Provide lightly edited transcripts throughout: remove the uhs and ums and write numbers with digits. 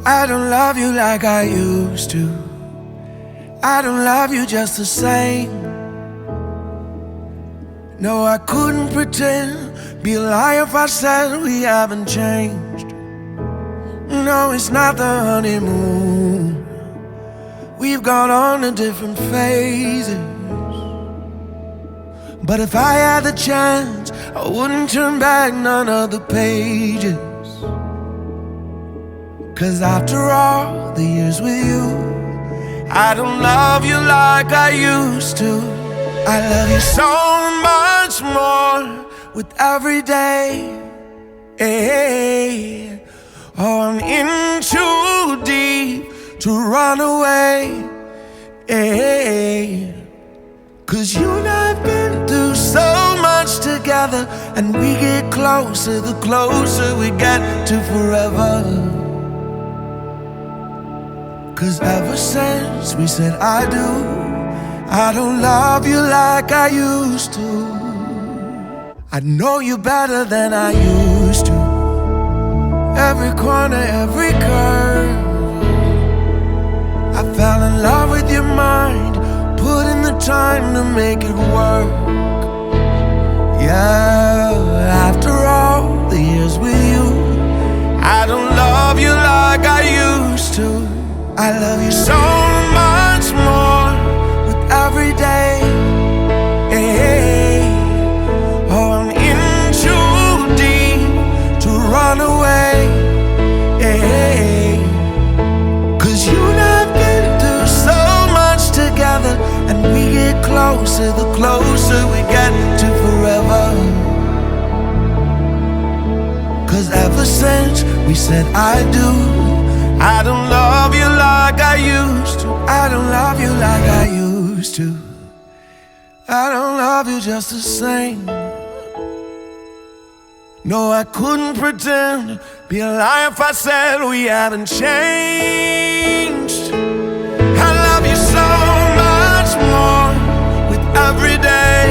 I don't love you like I used to. I don't love you just the same. No, I couldn't pretend, be a liar if I said we haven't changed. No, it's not the honeymoon. We've gone on to different phases. But if I had the chance, I wouldn't turn back none of the pages. 'Cause after all the years with you, I don't love you like I used to. I love you so much more with every day. Hey. Oh, I'm in too deep to run away. Hey. 'Cause you and I've been through so much together, and we get closer the closer we get to forever. 'Cause ever since we said I do, I don't love you like I used to. I know you better than I used to. Every corner, every curve, I fell in love with your mind, put in the time to make it work. Yeah, after all the years with you, I don't love you like I used to. I love you so much more with every day. Hey. Oh, I'm in too deep to run away. Hey. 'Cause you and I've been through so much together, and we get closer the closer we get to forever. 'Cause ever since we said I do, I don't love you like I used to. I don't love you like I used to. I don't love you just the same. No, I couldn't pretend, be a liar if I said we haven't changed. I love you so much more with every day.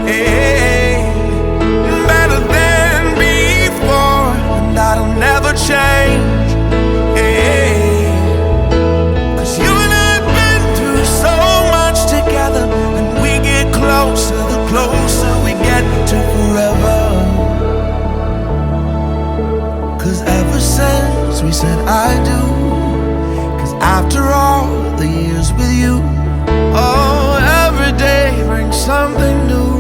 Hey, better than before, and that'll never change. Closer, the closer we get to forever. 'Cause ever since we said I do, 'cause after all the years with you, oh, every day brings something new.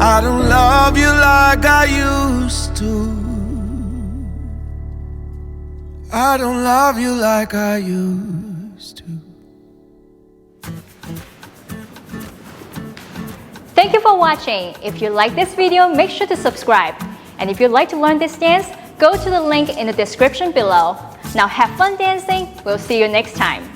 I don't love you like I used to. I don't love you like I used to. Thank you for watching. If you like this video, make sure to subscribe. And if you'd like to learn this dance, go to the link in the description below. Now have fun dancing. We'll see you next time.